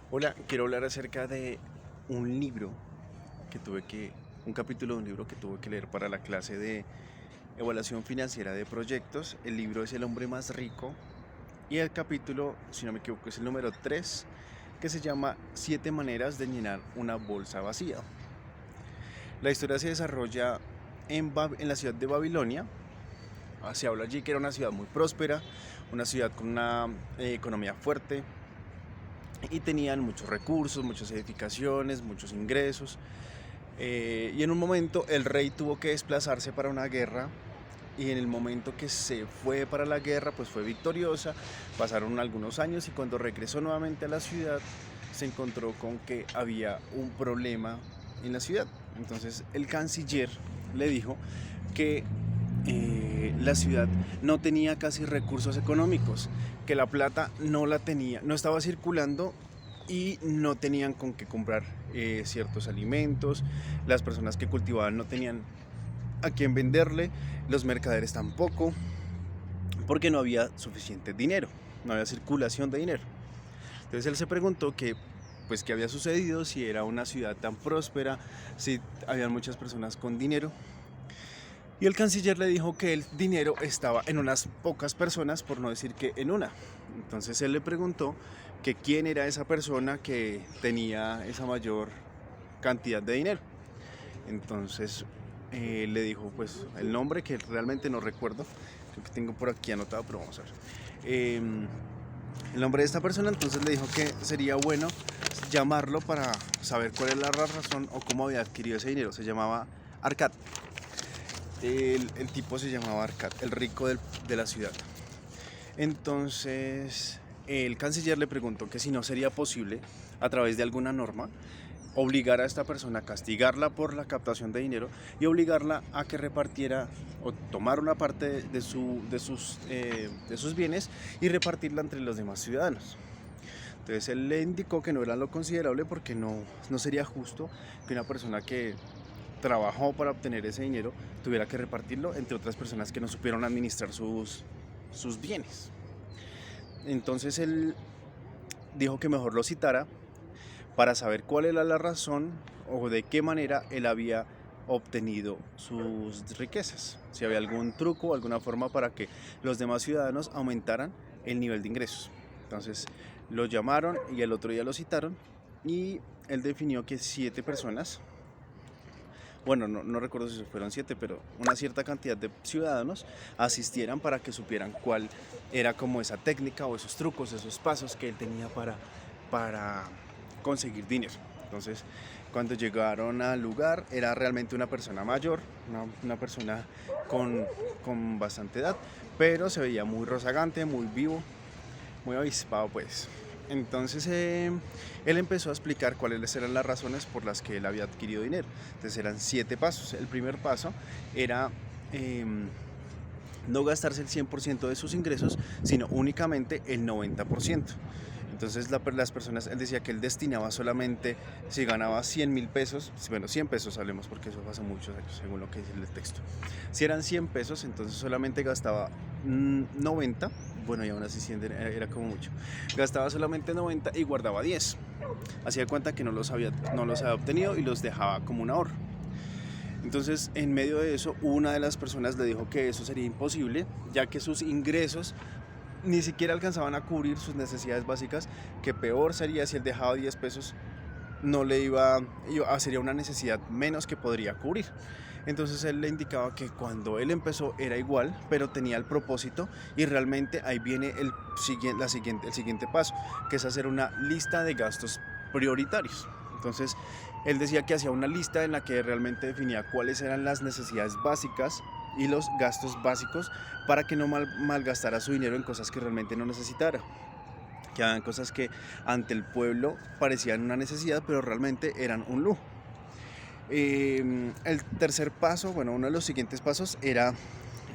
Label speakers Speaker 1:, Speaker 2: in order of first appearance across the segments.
Speaker 1: Hola, quiero hablar acerca de un libro un capítulo de un libro que tuve que leer para la clase de evaluación financiera de proyectos. El libro es El hombre más rico y el capítulo, si no me equivoco, es el número 3, que se llama Siete maneras de llenar una bolsa vacía. La historia se desarrolla en la ciudad de Babilonia. Se habla allí que era una ciudad muy próspera, una ciudad con una economía fuerte, y tenían muchos recursos, muchas edificaciones, muchos ingresos. Y en un momento el rey tuvo que desplazarse para una guerra, y en el momento que se fue para la guerra pues fue victoriosa. Pasaron algunos años y cuando regresó nuevamente a la ciudad se encontró con que había un problema en la ciudad. Entonces el canciller le dijo que la ciudad no tenía casi recursos económicos, que la plata no la tenía, no estaba circulando y no tenían con qué comprar ciertos alimentos. Las personas que cultivaban no tenían a quién venderle, los mercaderes tampoco, porque no había suficiente dinero, no había circulación de dinero. Entonces él se preguntó pues, qué había sucedido, si era una ciudad tan próspera, si había muchas personas con dinero. Y el canciller le dijo que el dinero estaba en unas pocas personas, por no decir que en una. Entonces él le preguntó que quién era esa persona que tenía esa mayor cantidad de dinero. Entonces le dijo pues el nombre, que realmente no recuerdo, creo que tengo por aquí anotado, pero vamos a ver. El nombre de esta persona. Entonces le dijo que sería bueno llamarlo para saber cuál es la razón o cómo había adquirido ese dinero. Se llamaba Arcad. El tipo se llamaba Arcad, el rico de la ciudad. Entonces el canciller le preguntó que si no sería posible, a través de alguna norma, obligar a esta persona, a castigarla por la captación de dinero y obligarla a que repartiera o tomar una parte de sus bienes y repartirla entre los demás ciudadanos. Entonces él le indicó que no era lo considerable, porque no sería justo que una persona que trabajó para obtener ese dinero tuviera que repartirlo entre otras personas que no supieron administrar sus bienes. Entonces él dijo que mejor lo citara para saber cuál era la razón o de qué manera él había obtenido sus riquezas, si había algún truco o alguna forma para que los demás ciudadanos aumentaran el nivel de ingresos. Entonces lo llamaron y el otro día lo citaron y él definió que 7 personas, bueno, no recuerdo si fueron 7, pero una cierta cantidad de ciudadanos asistieran para que supieran cuál era como esa técnica o esos trucos, esos pasos que él tenía para conseguir dinero. Entonces, cuando llegaron al lugar, era realmente una persona mayor, una persona con bastante edad, pero se veía muy rozagante, muy vivo, muy avispado pues. Entonces él empezó a explicar cuáles eran las razones por las que él había adquirido dinero. Entonces eran 7 pasos. El primer paso era no gastarse el 100% de sus ingresos, sino únicamente el 90%. Entonces las personas, él decía que él destinaba solamente, si ganaba 100.000 pesos, bueno, 100 pesos hablemos porque eso fue hace muchos años, según lo que dice el texto. Si eran 100 pesos, entonces solamente gastaba 90, bueno, y aún así 100 era como mucho. Gastaba solamente 90 y guardaba 10. Hacía cuenta que no los había obtenido y los dejaba como un ahorro. Entonces, en medio de eso, una de las personas le dijo que eso sería imposible, ya que sus ingresos ni siquiera alcanzaban a cubrir sus necesidades básicas, que peor sería si él dejaba 10 pesos, no le sería una necesidad menos que podría cubrir. Entonces él le indicaba que cuando él empezó era igual, pero tenía el propósito, y realmente ahí viene el siguiente paso, que es hacer una lista de gastos prioritarios. Entonces él decía que hacía una lista en la que realmente definía cuáles eran las necesidades básicas y los gastos básicos, para que no malgastara su dinero en cosas que realmente no necesitara, que eran cosas que ante el pueblo parecían una necesidad, pero realmente eran un lujo. El tercer paso, bueno, uno de los siguientes pasos era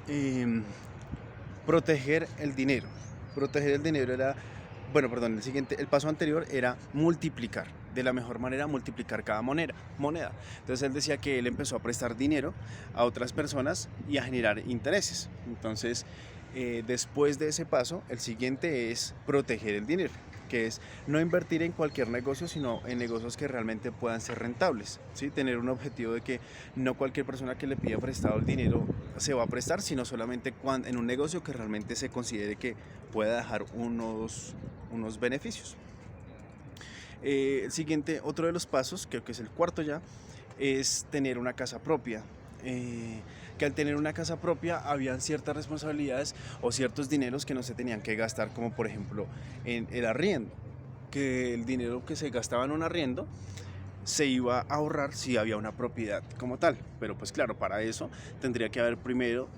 Speaker 1: eh, proteger el dinero. Proteger el dinero era, bueno, perdón, el paso anterior era multiplicar. De la mejor manera, multiplicar cada moneda. Entonces él decía que él empezó a prestar dinero a otras personas y a generar intereses. Entonces, después de ese paso, el siguiente es proteger el dinero, que es no invertir en cualquier negocio, sino en negocios que realmente puedan ser rentables, ¿sí? Tener un objetivo de que no cualquier persona que le pida prestado el dinero se va a prestar, sino solamente en un negocio que realmente se considere que pueda dejar unos beneficios. El siguiente, otro de los pasos, creo que es el cuarto ya, es tener una casa propia. Que al tener una casa propia habían ciertas responsabilidades o ciertos dineros que no se tenían que gastar, como por ejemplo en el arriendo, que el dinero que se gastaba en un arriendo se iba a ahorrar si había una propiedad como tal. Pero pues claro, para eso tendría que haber primero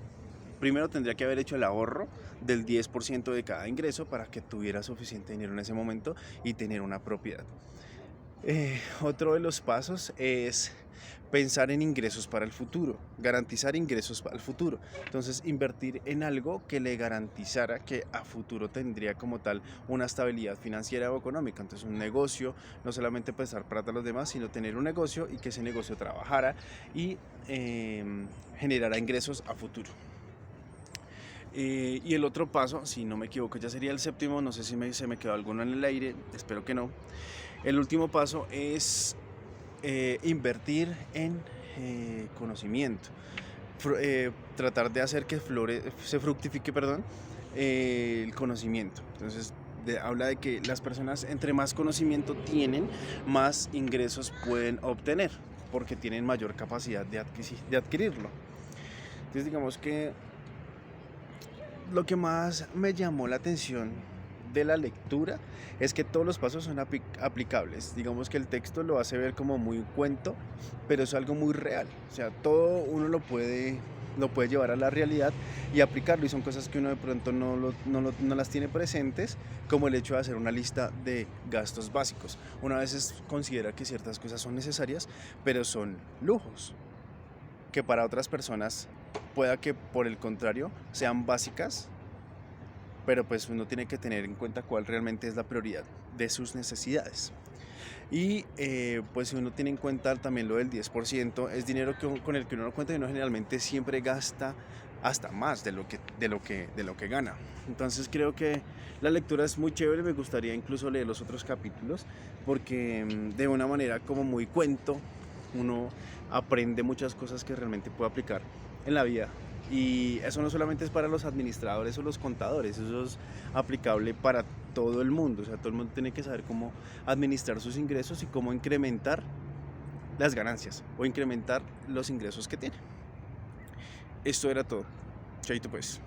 Speaker 1: tendría que haber hecho el ahorro del 10% de cada ingreso para que tuviera suficiente dinero en ese momento y tener una propiedad. Otro de los pasos es pensar en ingresos para el futuro, garantizar ingresos para el futuro. Entonces, invertir en algo que le garantizara que a futuro tendría como tal una estabilidad financiera o económica. Entonces, un negocio, no solamente prestar plata a los demás, sino tener un negocio y que ese negocio trabajara y generara ingresos a futuro. Y el otro paso, si no me equivoco, ya sería el séptimo, no sé si se me quedó alguno en el aire, espero que no. El último paso es invertir en conocimiento, tratar de hacer que se fructifique, el conocimiento. Entonces, habla de que las personas entre más conocimiento tienen, más ingresos pueden obtener, porque tienen mayor capacidad de adquirirlo. Entonces, digamos que lo que más me llamó la atención de la lectura es que todos los pasos son aplicables. Digamos que el texto lo hace ver como muy cuento, pero es algo muy real. O sea, todo uno lo puede llevar a la realidad y aplicarlo. Y son cosas que uno de pronto no las tiene presentes, como el hecho de hacer una lista de gastos básicos. Una vez considera que ciertas cosas son necesarias, pero son lujos, que para otras personas pueda que por el contrario sean básicas, pero pues uno tiene que tener en cuenta cuál realmente es la prioridad de sus necesidades. Y pues si uno tiene en cuenta también lo del 10%, es dinero con el que uno no cuenta y uno generalmente siempre gasta hasta más de lo que gana. Entonces creo que la lectura es muy chévere, me gustaría incluso leer los otros capítulos, porque de una manera como muy cuento, uno aprende muchas cosas que realmente puede aplicar en la vida. Y eso no solamente es para los administradores o los contadores, eso es aplicable para todo el mundo. O sea, todo el mundo tiene que saber cómo administrar sus ingresos y cómo incrementar las ganancias o incrementar los ingresos que tiene. Esto era todo. Chaito pues.